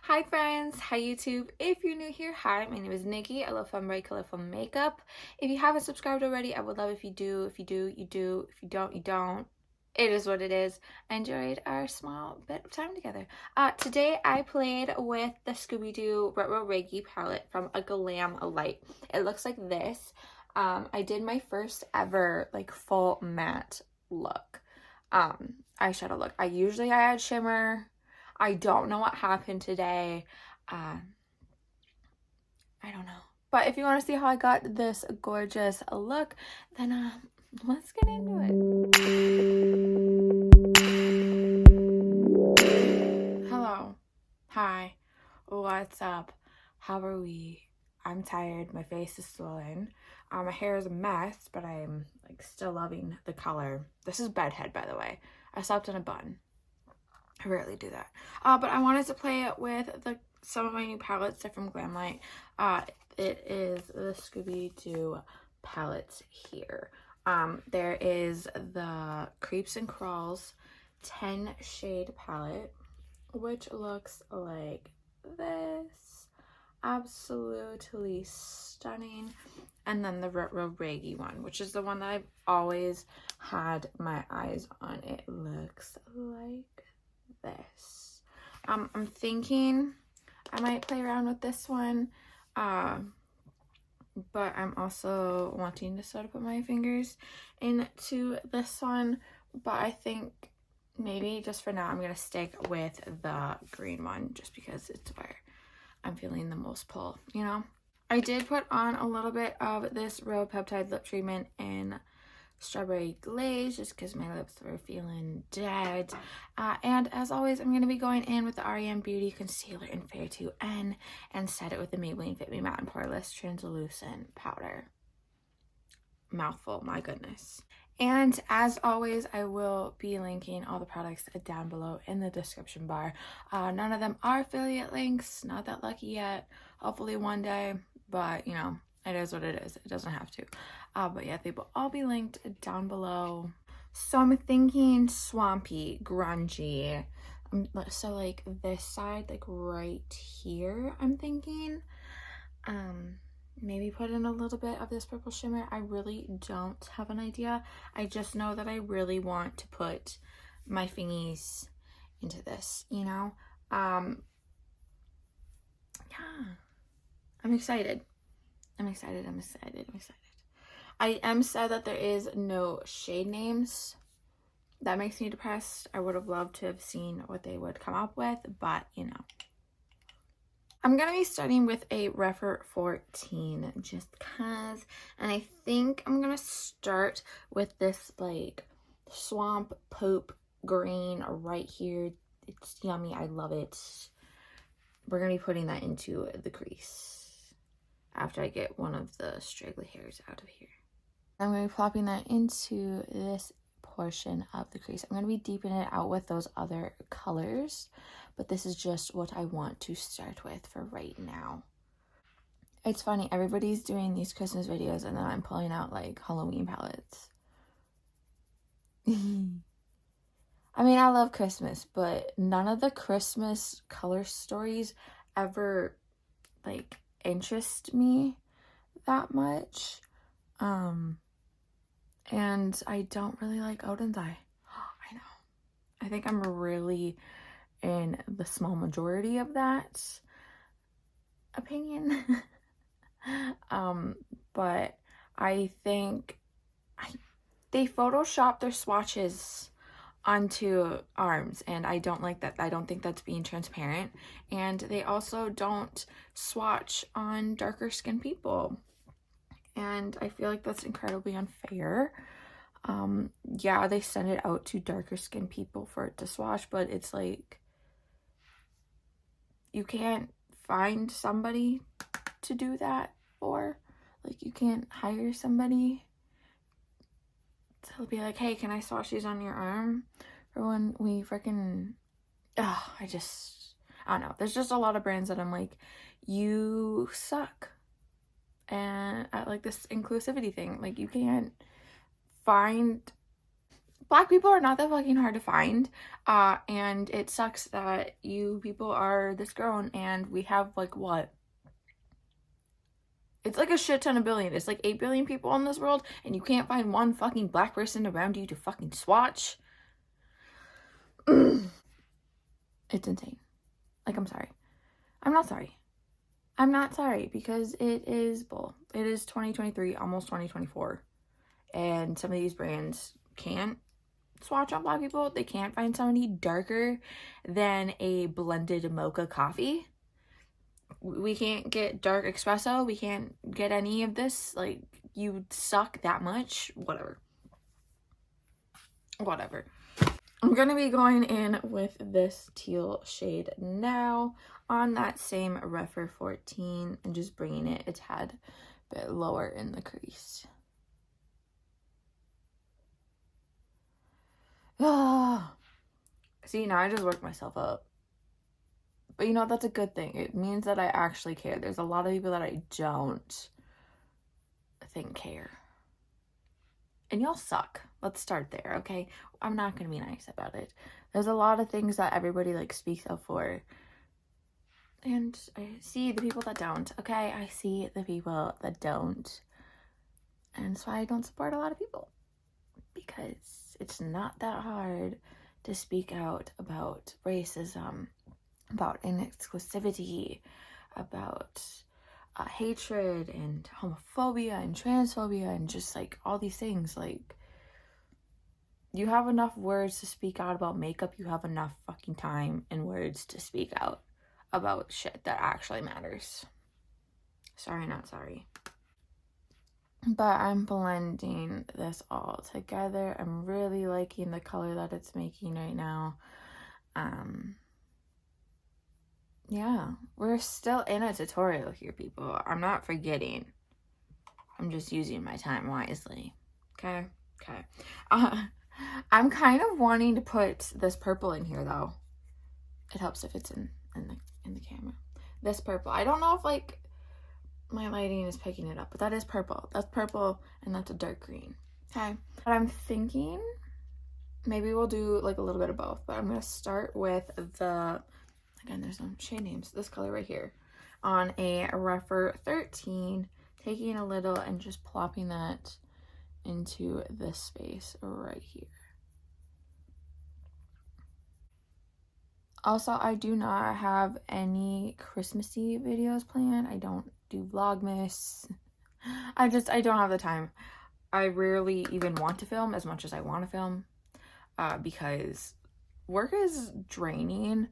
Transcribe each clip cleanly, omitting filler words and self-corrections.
Hi friends, hi YouTube. If you're new here, hi, my name is Nikki. I love fun, bright, colorful makeup. If you haven't subscribed already, I would love if you do. If you do, you do. If you don't, you don't. It is what it is. I enjoyed our small bit of time together. Today I played with the Scooby-Doo Ruh-Roh Raggy palette from a Glamlite. It looks like this. I did my first ever like full matte look. Eyeshadow look. I add shimmer. I don't know what happened today. I don't know. But if you want to see how I got this gorgeous look, then let's get into it. Hello. Hi. What's up? How are we? I'm tired. My face is swollen. My hair is a mess, but I'm like still loving the color. This is bedhead, by the way. I slept in a bun. I rarely do that. But I wanted to play it with some of my new palettes. They're from Glamlite. It is the Scooby-Doo palettes here. There is the Creeps and Crawls 10 shade palette, which looks like this. Absolutely stunning. And then the Ruh-Roh Raggy one, which is the one that I've always had my eyes on. It looks like this. I'm thinking I might play around with this one, but I'm also wanting to sort of put my fingers into this one, but I think maybe just for now I'm gonna stick with the green one just because it's where I'm feeling the most pull, you know. I did put on a little bit of this Real Peptide lip treatment in Strawberry Glaze just because my lips were feeling dead. And as always, I'm going to be going in with the REM Beauty Concealer in Fair 2N and set it with the Maybelline Fit Me Matte and Poreless Translucent Powder. Mouthful, my goodness. And as always, I will be linking all the products down below in the description bar. None of them are affiliate links, not that lucky yet. Hopefully one day, but you know, it is what it is. It doesn't have to. But yeah, they will all be linked down below. So I'm thinking swampy, grungy. So like this side, like right here, I'm thinking. Maybe put in a little bit of this purple shimmer. I really don't have an idea. I just know that I really want to put my fingies into this, you know? Yeah. I'm excited. I'm excited. I am sad that there is no shade names. That makes me depressed. I would have loved to have seen what they would come up with, but you know. I'm going to be starting with a Refer 14 just because, and I think I'm going to start with this like swamp poop green right here. It's yummy. I love it. We're going to be putting that into the crease after I get one of the straggly hairs out of here. I'm going to be plopping that into this portion of the crease. I'm going to be deepening it out with those other colors, but this is just what I want to start with for right now. It's funny, everybody's doing these Christmas videos and then I'm pulling out like Halloween palettes. I mean, I love Christmas, but none of the Christmas color stories ever like interest me that much. And I don't really like Odin's Eye. I know. I think I'm really in the small majority of that opinion. But I think they photoshopped their swatches onto arms and I don't like that. I don't think that's being transparent. And they also don't swatch on darker skinned people. And I feel like that's incredibly unfair. Yeah, they send it out to darker skinned people for it to swatch, but it's like you can't find somebody to do that for. Like you can't hire somebody to be like, hey, can I swatch these on your arm for when we freaking I don't know. There's just a lot of brands that I'm like, you suck. And at like this inclusivity thing, like you can't find Black people are not that fucking hard to find, and it sucks that you people are this grown and we have like what? It's like a shit ton of billion. It's like 8 billion people in this world, and you can't find one fucking black person around you to fucking swatch. It's insane. Like, I'm sorry. I'm not sorry. I'm not sorry, because it is bull. It is 2023, almost 2024. And some of these brands can't swatch on black people. They can't find somebody darker than a blended mocha coffee. We can't get dark espresso. We can't get any of this. Like, you suck that much. Whatever. I'm going to be going in with this teal shade now on that same Refer 14 and just bringing it a tad bit lower in the crease. See, now I just worked myself up. But you know, that's a good thing. It means that I actually care. There's a lot of people that I don't think care. And y'all suck. Let's start there, okay? I'm not going to be nice about it. There's a lot of things that everybody, like, speaks up for. And I see the people that don't, okay? I see the people that don't. And that's why I don't support a lot of people. Because it's not that hard to speak out about racism, about inexclusivity, about hatred and homophobia and transphobia and just like all these things. Like, you have enough words to speak out about makeup. You have enough fucking time and words to speak out about shit that actually matters. Sorry, not sorry. But I'm blending this all together. I'm really liking the color that it's making right now. Yeah, we're still in a tutorial here, people. I'm not forgetting. I'm just using my time wisely. Okay? I'm kind of wanting to put this purple in here, though. It helps if it's in the camera. This purple. I don't know if, like, my lighting is picking it up, but that is purple. That's purple, and that's a dark green. Okay? But I'm thinking maybe we'll do, like, a little bit of both. But I'm going to start with the... Again, there's some shade names. This color right here on a Refer 13, taking a little and just plopping that into this space right here. Also, I do not have any Christmassy videos planned. I don't do Vlogmas. I don't have the time. I rarely even want to film as much as I want to film because work is draining.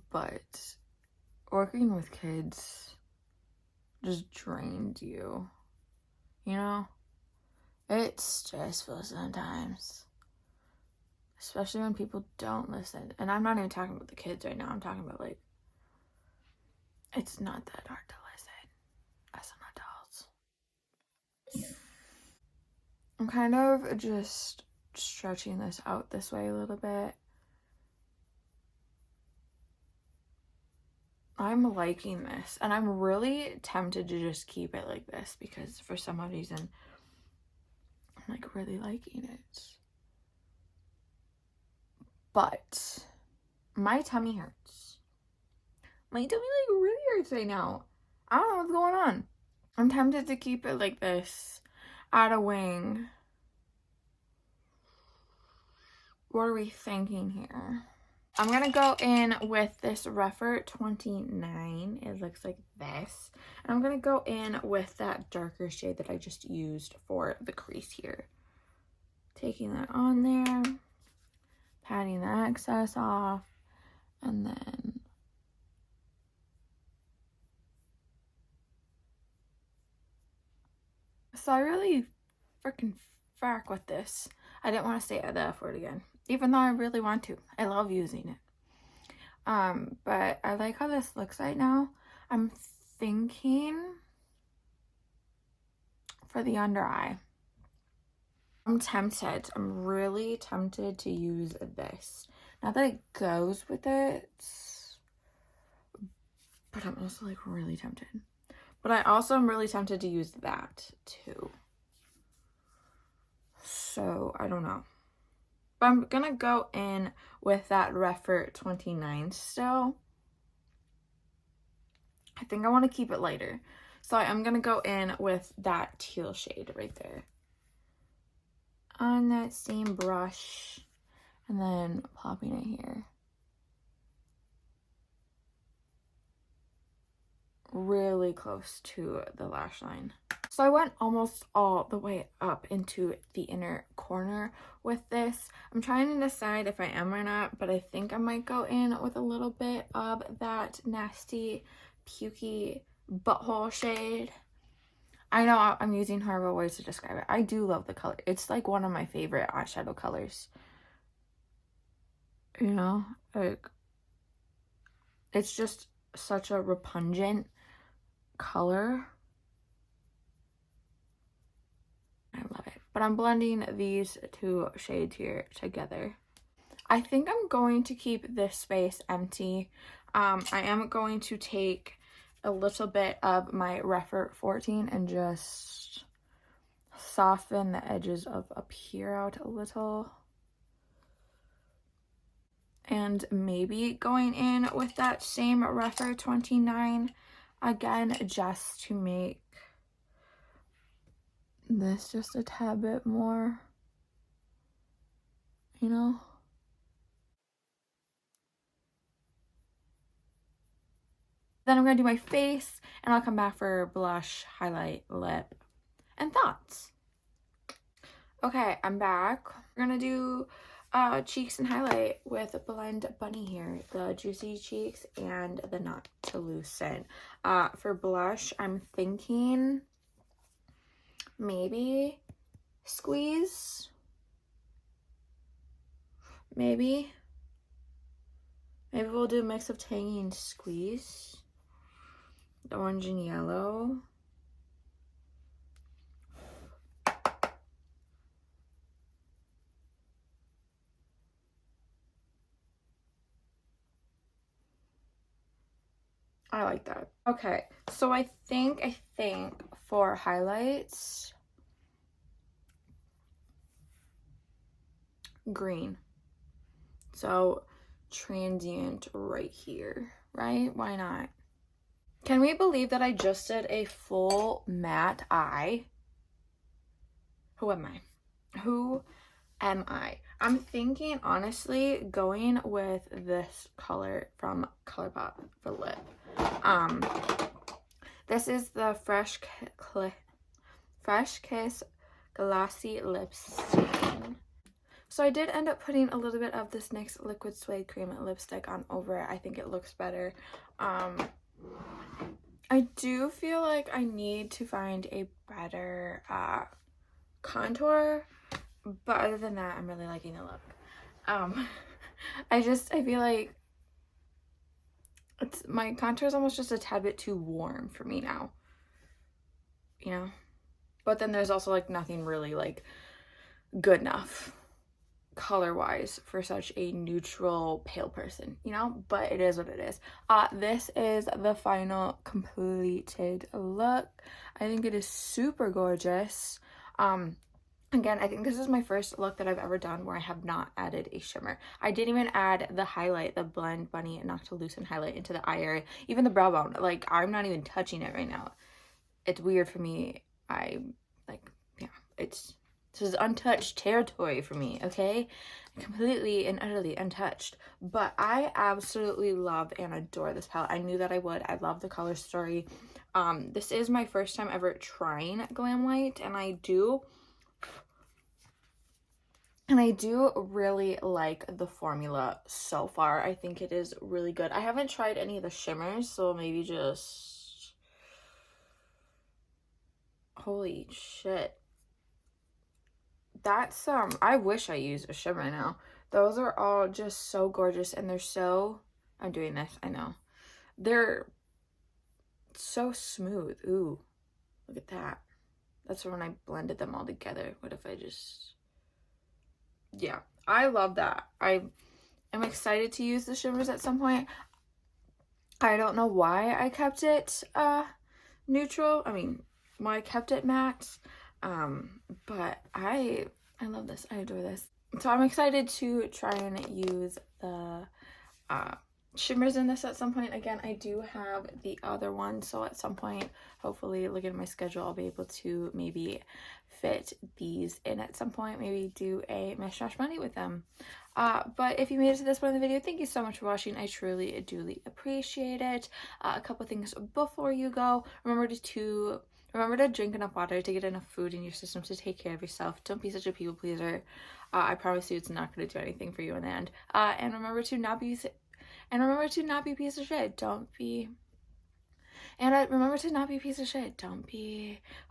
But working with kids just drains you, you know? It's stressful sometimes. Especially when people don't listen. And I'm not even talking about the kids right now. I'm talking about, like, it's not that hard to listen as an adult. I'm kind of just stretching this out this way a little bit. I'm liking this, and I'm really tempted to just keep it like this because for some reason I'm like really liking it. But my tummy hurts. My tummy like really hurts right now. I don't know what's going on. I'm tempted to keep it like this, add a wing. What are we thinking here? I'm going to go in with this Refer 29. It looks like this. And I'm going to go in with that darker shade that I just used for the crease here. Taking that on there. Patting the excess off. And then... So I really freaking frack with this. I didn't want to say the F word again. Even though I really want to. I love using it. But I like how this looks right now. I'm thinking for the under eye. I'm tempted. I'm really tempted to use this. Not that it goes with it, but I'm also like really tempted. But I also am really tempted to use that too. So I don't know. But I'm gonna go in with that Refer 29 still. I think I want to keep it lighter. So I'm gonna go in with that teal shade right there on that same brush, and then plopping it here. Really close to the lash line. So I went almost all the way up into the inner corner with this. I'm trying to decide if I am or not, but I think I might go in with a little bit of that nasty, pukey butthole shade. I know I'm using horrible words to describe it. I do love the color. It's like one of my favorite eyeshadow colors. You know, like, it's just such a repugnant color. I love it. But I'm blending these two shades here together. I think I'm going to keep this space empty. I am going to take a little bit of my Refer 14 and just soften the edges of up here out a little. And maybe going in with that same Refer 29 again, just to make this just a tad bit more, you know. Then I'm gonna do my face, and I'll come back for blush, highlight, lip, and thoughts. Okay, I'm back. We're gonna do cheeks and highlight with Blend Bunny here, the Juicy Cheeks and the Not to Loosen. For blush, I'm thinking maybe Squeeze. Maybe we'll do a mix of Tangy and Squeeze. The orange and yellow. I like that. Okay, so I think for highlights, green. So transient right here, right? Why not? Can we believe that I just did a full matte eye? Who am I? Who am I? I'm thinking, honestly, going with this color from ColourPop for lip. This is the Fresh Kiss Glossy Lip Stain. So I did end up putting a little bit of this NYX Liquid Suede Cream lipstick on over it. I think it looks better. I do feel like I need to find a better contour, but other than that, I'm really liking the look. I feel like my contour is almost just a tad bit too warm for me now, you know. But then there's also like nothing really like good enough color wise for such a neutral pale person, you know, but it is what it is. This is the final completed look. I think it is super gorgeous. Again, I think this is my first look that I've ever done where I have not added a shimmer. I didn't even add the highlight, the Blend Bunny Not to Loosen highlight into the eye area, even the brow bone. Like, I'm not even touching it right now. It's weird for me. This is untouched territory for me, okay? Completely and utterly untouched. But I absolutely love and adore this palette. I knew that I would. I love the color story. This is my first time ever trying Glamlite, and I do really like the formula so far. I think it is really good. I haven't tried any of the shimmers, so maybe just... Holy shit. That's, I wish I used a shimmer now. Those are all just so gorgeous, and they're so... I'm doing this, I know. They're so smooth. Ooh, look at that. That's when I blended them all together. What if I just... Yeah, I love that. I am excited to use the shimmers at some point. I don't know why I kept it neutral. I mean, why I kept it matte. But I love this. I adore this. So I'm excited to try and use the shimmers in this at some point. Again, I do have the other one, so at some point, hopefully, looking at my schedule, I'll be able to maybe fit these in at some point, maybe do a Mishmash Monday with them. But if you made it to this point in the video, thank you so much for watching. I truly, duly appreciate it. A couple things before you go. Remember to drink enough water, to get enough food in your system, to take care of yourself. Don't be such a people pleaser. I promise you it's not going to do anything for you in the end. And remember to not be a piece of shit. Remember to not be a piece of shit. Don't be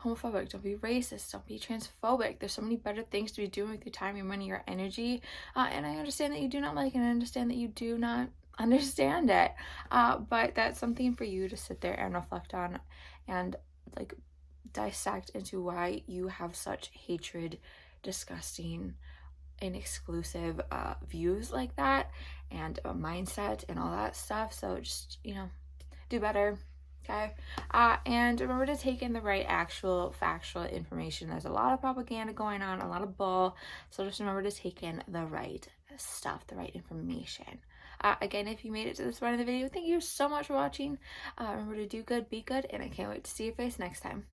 homophobic. Don't be racist. Don't be transphobic. There's so many better things to be doing with your time, your money, your energy. And I understand that you do not like it, and I understand that you do not understand it. But that's something for you to sit there and reflect on and like dissect into why you have such hatred, disgusting, and exclusive views like that, and a mindset and all that stuff. So just, do better. Okay. And remember to take in the right actual factual information. There's a lot of propaganda going on, a lot of bull. So just remember to take in the right stuff, the right information. Again, if you made it to this point of the video, thank you so much for watching. Remember to do good, be good, and I can't wait to see your face next time.